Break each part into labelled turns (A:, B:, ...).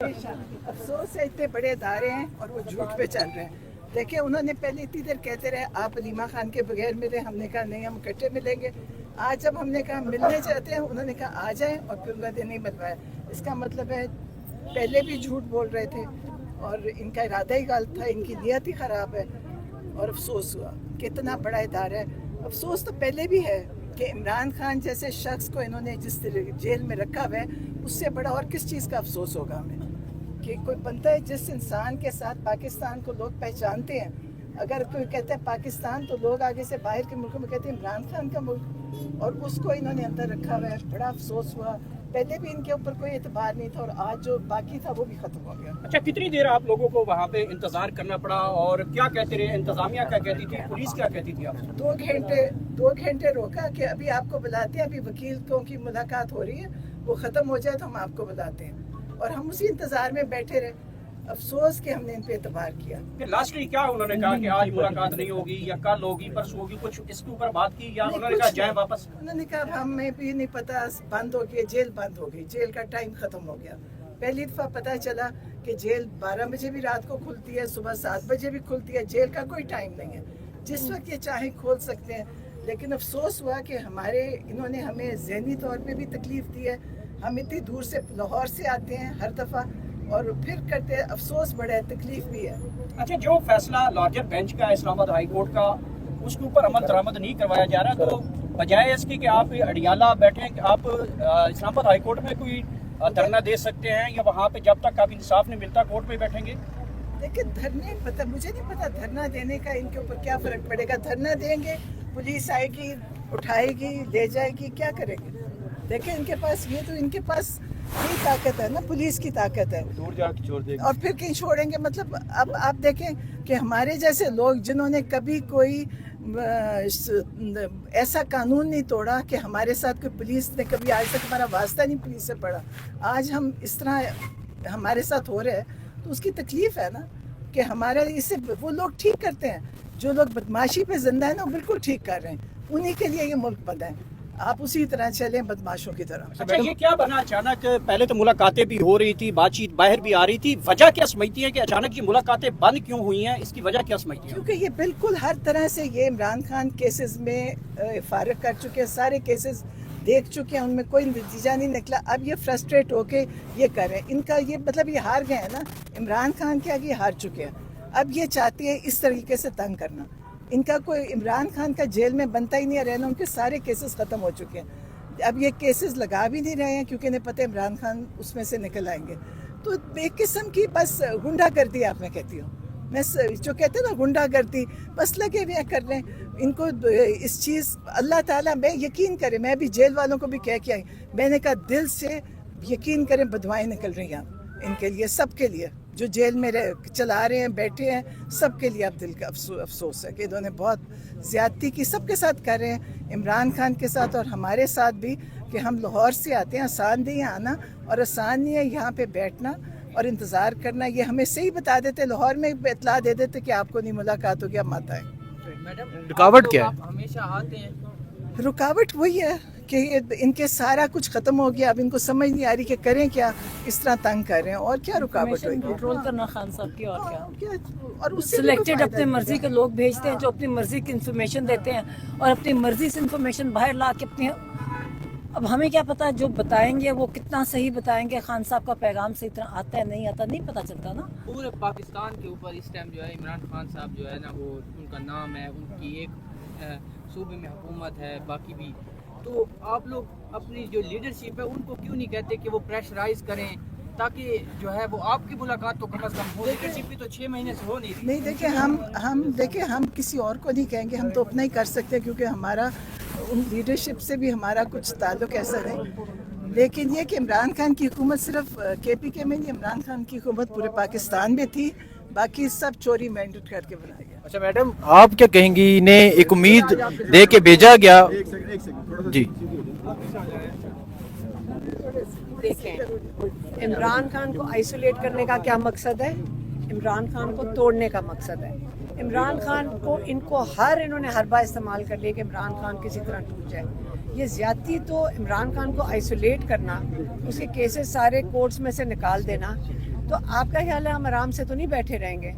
A: अफसोस है इतने बड़े इदारे हैं और वो झूठ पे चल रहे हैं। देखिए उन्होंने पहले इतनी देर कहते रहे आप अलीमा खान के बगैर मिले, हमने कहा नहीं हम इकट्ठे मिलेंगे। आज जब हमने कहा मिलने चाहते हैं उन्होंने कहा आ जाएं और फिर उन्होंने नहीं मिलवाया। इसका मतलब है पहले भी झूठ बोल रहे थे और इनका इरादा ही गलत था, इनकी नीयत ही ख़राब है। और अफसोस हुआ कितना बड़ा इदारा है। अफसोस तो पहले भी है कि इमरान खान जैसे शख्स को इन्होंने जिस तरह जेल में रखा हुआ है, उससे बड़ा और किस चीज़ का अफसोस होगा हमें कि कोई बनता है जिस इंसान के साथ पाकिस्तान को लोग पहचानते हैं। अगर कोई कहता है पाकिस्तान तो लोग आगे से बाहर के मुल्कों में कहते हैं इमरान खान का मुल्क, और उसको इन्होंने अंदर रखा हुआ है। बड़ा अफसोस हुआ। पहले भी इनके ऊपर कोई एतबार नहीं था और आज जो बाकी था वो भी खत्म हो गया।
B: अच्छा, कितनी देर आप लोगों को वहाँ पे इंतजार करना पड़ा और क्या कहते रहे? इंतजामिया क्या कहती थी, पुलिस क्या कहती थी आपसे?
A: 2 घंटे रोका कि अभी आपको बुलाते हैं, अभी वकीलों की मुलाकात हो रही है, वो ख़त्म हो जाए तो हम आपको बुलाते हैं। और हम उसी इंतज़ार में बैठे रहे। अफसोस कि हमने इन पे एतबार किया।
B: फिर लास्टली क्या उन्होंने कहा कि आज मुलाकात नहीं होगी या कल होगी, परसों होगी, कुछ इसके ऊपर बात की या उन्होंने कहा जाए वापस?
A: उन्होंने कहा हमें भी नहीं पता, बंद हो गई जेल, बंद हो गई, जेल का टाइम ख़त्म हो गया। पहली दफ़ा पता चला कि जेल 12 बजे भी रात को खुलती है, सुबह 7 बजे भी खुलती है। जेल का कोई टाइम नहीं है, जिस वक्त ये चाहे खोल सकते हैं। लेकिन अफसोस हुआ कि इन्होंने हमें ज़हनी तौर पे भी तकलीफ़ दी है। हम इतनी दूर से लाहौर से आते हैं हर दफ़ा और फिर करते हैं, अफसोस बड़ा है, तकलीफ भी है।
B: अच्छा, जो फैसला लार्जर बेंच का इस्लामाबाद हाई कोर्ट का, उसके ऊपर अमल दरामद नहीं करवाया जा रहा, तो बजाय इसके कि आप अडियाला बैठे, आप इस्लामाबाद हाई कोर्ट में कोई धरना दे सकते हैं या वहाँ पे जब तक आप इंसाफ नहीं मिलता कोर्ट पे बैठेंगे?
A: देखिए धरने पता, मुझे नहीं पता धरना देने का इनके ऊपर क्या फ़र्क पड़ेगा। धरना देंगे, पुलिस आएगी, उठाएगी, ले जाएगी, क्या करेंगे? देखिए इनके पास इनके पास यही ताकत है ना, पुलिस की ताकत है।
C: दूर जाके छोड़ देंगे
A: और फिर कहीं छोड़ेंगे। मतलब अब आप देखें कि हमारे जैसे लोग जिन्होंने कभी कोई ऐसा कानून नहीं तोड़ा कि हमारे साथ कोई पुलिस ने कभी आज तक हमारा वास्ता नहीं पुलिस से पड़ा, आज हम इस तरह हमारे साथ हो रहे हैं तो उसकी तकलीफ है ना कि हमारे इससे वो लोग ठीक करते हैं। जो लोग बदमाशी पे जिंदा है ना वो बिल्कुल ठीक कर रहे हैं, उन्हीं के लिए ये मुल्क बना है। आप उसी तरह चलें बदमाशों की तरह।
B: अच्छा, ये क्या बना अचानक? पहले तो मुलाकातें भी हो रही थी, बातचीत बाहर भी आ रही थी, वजह क्या समझती है कि अचानक ये मुलाकातें बंद क्यों हुई हैं? इसकी वजह क्या समझती है?
A: क्योंकि ये बिल्कुल हर तरह से ये इमरान खान केसेस में फारिग कर चुके हैं, सारे केसेस देख चुके हैं, उनमें कोई नतीजा नहीं निकला। अब ये फ्रस्ट्रेट होके ये कर रहे हैं। इनका ये मतलब ये हार गए हैं ना, इमरान खान के आगे हार चुके हैं। अब ये चाहते हैं इस तरीके से तंग करना। इनका कोई इमरान खान का जेल में बनता ही नहीं है रहना, उनके सारे केसेस ख़त्म हो चुके हैं। अब ये केसेस लगा भी नहीं रहे हैं क्योंकि इन्हें पता है इमरान खान उसमें से निकल आएंगे। तो एक किस्म की बस गुंडागर्दी आप मैं कहती हूँ, मैं जो कहते हैं ना गुंडागर्दी, बस लगे हुए कर रहे हैं। इनको इस चीज़ अल्लाह ताला में यकीन करें, मैं भी जेल वालों को भी कह के आई, मैंने कहा दिल से यकीन करें बदवाएँ निकल रही हैं इनके लिए, सब के लिए जो जेल में चला रहे हैं, बैठे हैं, सब के लिए अब दिल का अफसोस है कि इन्होंने बहुत ज़्यादती की, सबके साथ कर रहे हैं, इमरान खान के साथ और हमारे साथ भी। कि हम लाहौर से आते हैं, आसान नहीं है आना और आसान नहीं है यहाँ पे बैठना और इंतज़ार करना। ये हमें सही बता देते, लाहौर में इतला दे देते कि आपको नहीं मुलाकात होगी, आप मत आए।
C: रुकावट क्या है?
D: हमेशा आते हैं,
A: रुकावट वही है कि इनके सारा कुछ ख़त्म हो गया। अब इनको समझ नहीं आ रही कि करें क्या, इस तरह तंग कर रहे हैं और क्या रुकावट होगी?
E: कंट्रोल करना खान साहब की, और क्या।
A: और उससे
E: सिलेक्टेड अपनी मर्जी के लोग भेजते हैं जो अपनी मर्जी की इन्फॉर्मेशन देते हैं और अपनी मर्जी से इन्फॉर्मेशन बाहर ला के अपनी, अब हमें क्या पता जो बताएंगे वो कितना सही बताएंगे, खान साहब का पैगाम सही तरह आता है नहीं आता, नहीं पता चलता ना।
D: पूरे पाकिस्तान के ऊपर इस टाइम जो है इमरान खान साहब जो है ना, वो उनका नाम है, उनकी एक सूबे में हुकूमत है, बाकी भी। तो आप लोग अपनी जो लीडरशिप है उनको क्यों नहीं कहते कि वो प्रेशराइज करें ताकि जो है वो आपकी मुलाकात तो कम अज़ कम हो? लीडरशिप भी तो 6 महीने से हो नहीं रही।
A: नहीं देखिए हम किसी और को नहीं कहेंगे, हम तो अपना ही कर सकते हैं क्योंकि हमारा उन लीडरशिप से भी हमारा कुछ ताल्लुक ऐसा नहीं। लेकिन ये कि इमरान खान की हुकूमत सिर्फ KPK में नहीं, इमरान खान की हुकूमत पूरे पाकिस्तान में थी, बाकी सब चोरी मैंडेट करके बनाया गया।
C: अच्छा मैडम, आप क्या कहेंगी? इन्हें एक उम्मीद दे के भेजा गया जी।
F: देखें, इमरान खान को आइसोलेट करने का क्या मकसद है? इमरान खान को तोड़ने का मकसद है। इमरान खान को इन्होंने हर बार इस्तेमाल कर लिया कि इमरान खान किसी तरह टूट जाए। ये ज़्यादती तो इमरान खान को आइसोलेट करना, उसके केसेस सारे कोर्ट्स में से निकाल देना, تو آپ کا خیال ہے ہم آرام سے تو نہیں بیٹھے رہیں گے؟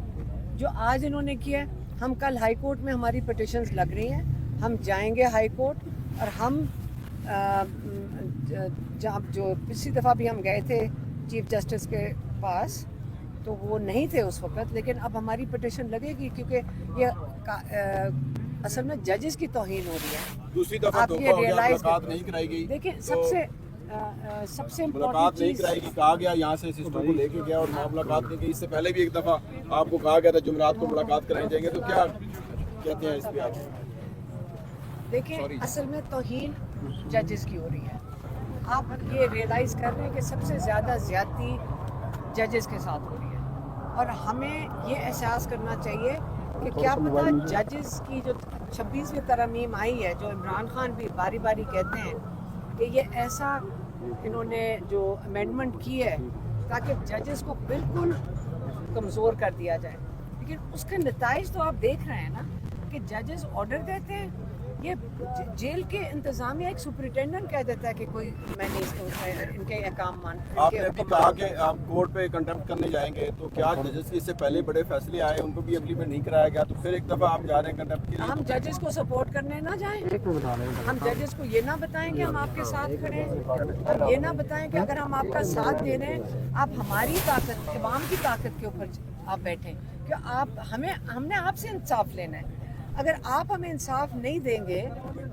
F: جو آج انہوں نے کیا ہے، ہم کل ہائی کورٹ میں ہماری پٹیشنز لگ رہی ہیں، ہم جائیں گے ہائی کورٹ، اور ہم جہاں جو پچھلی دفعہ بھی ہم گئے تھے چیف جسٹس کے پاس تو وہ نہیں تھے اس وقت، لیکن اب ہماری پٹیشن لگے گی کیونکہ یہ اصل میں ججز کی توہین ہو رہی ہے.
G: دوسری دفعہ
F: آپ یہ ریئلائز
G: ملاقات نہیں کرائی گئی.
F: دیکھیں سب سے
G: ملاقات
F: امپورٹنٹ
G: نہیں
F: چیز،
G: کرائی گئی، کہا گیا یہاں سے سسٹم کو لے کے گیا اور وہاں ملاقات نہیں کی. اس سے پہلے بھی ایک دفعہ آپ کو کہا گیا تھا جمعرات کو ملاقات کرائی جائیں گے، تو کیا کہتے ہیں اس پہ آپ؟
F: دیکھیں اصل میں توہین ججز کی ہو رہی ہے. آپ یہ ریئلائز کر رہے ہیں کہ سب سے زیادہ زیادتی ججز کے ساتھ ہو رہی ہے، اور ہمیں یہ احساس کرنا چاہیے کہ کیا پتہ ججز کی جو 26ویں ترمیم آئی ہے، جو عمران خان بھی باری باری کہتے ہیں کہ یہ ایسا انہوں نے جو امینڈمنٹ کی ہے تاکہ ججز کو بالکل کمزور کر دیا جائے، لیکن اس کے نتائج تو آپ دیکھ رہے ہیں نا کہ ججز آرڈر دیتے ہیں. یہ جیل کے انتظامیہ ایک سپرنٹینڈنٹ کہہ دیتا ہے کہ کوئی میں نے ان کے احکام
G: آپ نے ابھی کہا کہ آپ کورٹ پہ کنٹمپٹ کرنے جائیں گے، تو کیا ججز کے اس سے پہلے بڑے فیصلے آئے ان کو بھی امپلیمنٹ نہیں کرایا گیا، تو پھر ایک دفعہ آپ جا رہے ہیں کنٹمپٹ کے لیے؟
F: ہم ججز کو سپورٹ کرنے نہ جائیں، ہم ججز کو یہ نہ بتائیں کہ ہم آپ کے ساتھ کھڑے ہیں، ہم یہ نہ بتائیں کہ اگر ہم آپ کا ساتھ دے رہے ہیں آپ ہماری طاقت، عوام کی طاقت کے اوپر آپ بیٹھیں، کہ آپ ہم نے آپ سے انصاف لینا ہے. اگر آپ ہمیں انصاف نہیں دیں گے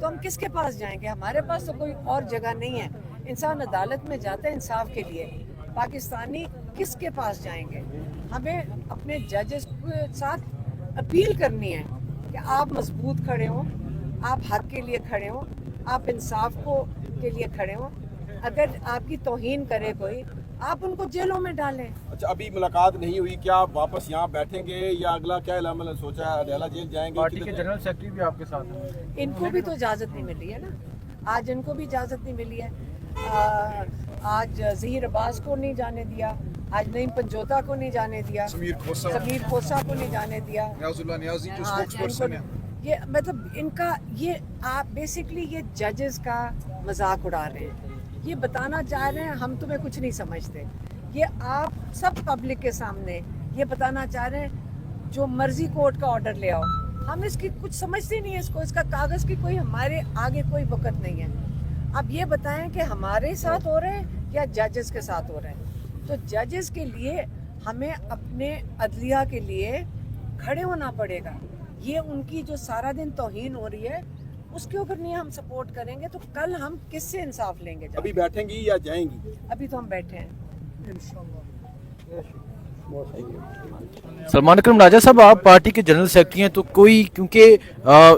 F: تو ہم کس کے پاس جائیں گے؟ ہمارے پاس تو کوئی اور جگہ نہیں ہے. انسان عدالت میں جاتا ہے انصاف کے لیے، پاکستانی کس کے پاس جائیں گے؟ ہمیں اپنے ججز کے ساتھ اپیل کرنی ہے کہ آپ مضبوط کھڑے ہوں، آپ حق کے لیے کھڑے ہوں، آپ انصاف کے لیے کھڑے ہوں. اگر آپ کی توہین کرے کوئی، آپ ان کو جیلوں میں ڈالیں.
G: اچھا، ابھی ملاقات نہیں ہوئی، کیا آپ واپس یہاں بیٹھیں گے یا اگلا کیا عمل سوچا ہے؟ اڈیالہ جیل جائیں گے؟
C: پارٹی کے جنرل سیکرٹری بھی آپ کے ساتھ ہیں.
F: ان کو بھی تو اجازت نہیں ملی ہے نا، آج ان کو بھی اجازت نہیں ملی ہے. آج ظہیر عباس کو نہیں جانے دیا، آج نعیم پنجوتا کو نہیں جانے دیا، سمیر کھوسا کو نہیں جانے دیا،
H: نیاز اللہ نیازی جو اسپوکس پرسن ہے.
F: یہ مطلب ان کا یہ آپ بیسکلی یہ ججز کا مذاق اڑا رہے ہیں. یہ بتانا چاہ رہے ہیں ہم تمہیں کچھ نہیں سمجھتے. یہ آپ سب پبلک کے سامنے یہ بتانا چاہ رہے ہیں جو مرضی کورٹ کا آرڈر لے آؤ، ہم اس کی کچھ سمجھتے نہیں ہیں، اس کو اس کا کاغذ کی کوئی ہمارے آگے کوئی وقت نہیں ہے. اب یہ بتائیں کہ ہمارے ساتھ ہو رہے ہیں یا ججز کے ساتھ ہو رہے ہیں. تو ججز کے لیے ہمیں اپنے عدلیہ کے لیے کھڑے ہونا پڑے گا. یہ ان کی جو سارا دن توہین ہو رہی ہے اس کے اوپر نہیں ہم سپورٹ کریں گے تو کل ہم کس سے انصاف لیں گے؟
G: ابھی بیٹھیں گی یا جائیں گی؟
F: ابھی تو ہم بیٹھے ہیں.
C: سلمان اکرم راجہ صاحب، آپ پارٹی کے جنرل سیکرٹری ہیں، تو کوئی کیونکہ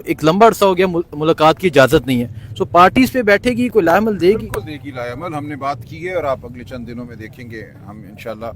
C: ایک لمبا عرصہ ہو گیا ملاقات کی اجازت نہیں ہے، سو پارٹی اس پہ بیٹھے گی، کوئی لائے عمل دے گی؟
H: بالکل دے گی لائے عمل. ہم نے بات کی ہے اور آپ اگلے چند دنوں میں دیکھیں گے. ہم انشاءاللہ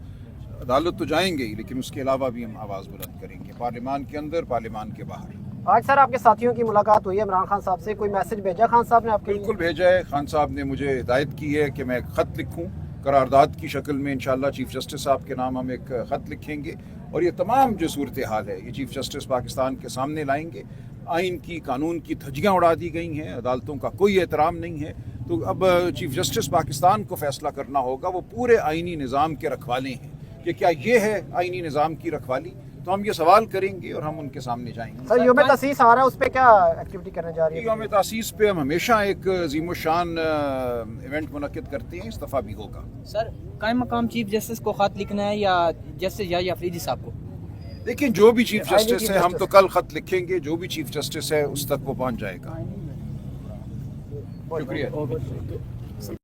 H: عدالت تو جائیں گے ہی، لیکن اس کے علاوہ بھی ہم آواز بلند کریں گے، پارلیمان کے اندر، پارلیمان کے باہر.
I: آج سر آپ کے ساتھیوں کی ملاقات ہوئی ہے عمران خان صاحب سے، کوئی میسج بھیجا خان صاحب نے آپ کے؟
H: بالکل بھیجا ہے. خان صاحب نے مجھے ہدایت کی ہے کہ میں ایک خط لکھوں قرارداد کی شکل میں. انشاءاللہ چیف جسٹس صاحب کے نام ہم ایک خط لکھیں گے اور یہ تمام جو صورتحال ہے یہ چیف جسٹس پاکستان کے سامنے لائیں گے. آئین کی، قانون کی دھجیاں اڑا دی گئی ہیں، عدالتوں کا کوئی احترام نہیں ہے. تو اب چیف جسٹس پاکستان کو فیصلہ کرنا ہوگا، وہ پورے آئینی نظام کے رکھوالے ہیں کہ کیا یہ ہے آئینی نظام کی رکھوالی. تو ہم یہ سوال کریں گے اور ہم ان کے سامنے جائیں گے.
I: سر یوم تاسیس آ رہا ہے، اس پہ کیا ایکٹیویٹی کرنے جا رہی ہے؟
H: یوم تاسیس پہ ہم ہمیشہ ایک عظیم الشان ایونٹ منعقد کرتے ہیں، اس دفعہ بھی ہوگا.
D: سر قائم مقام چیف جسٹس کو خط لکھنا ہے یا جسٹس یا افریدی صاحب کو؟
H: دیکھیں جو بھی چیف جسٹس ہے ہم تو کل خط لکھیں گے، جو بھی چیف جسٹس ہے اس تک وہ پہنچ جائے گا. شکریہ.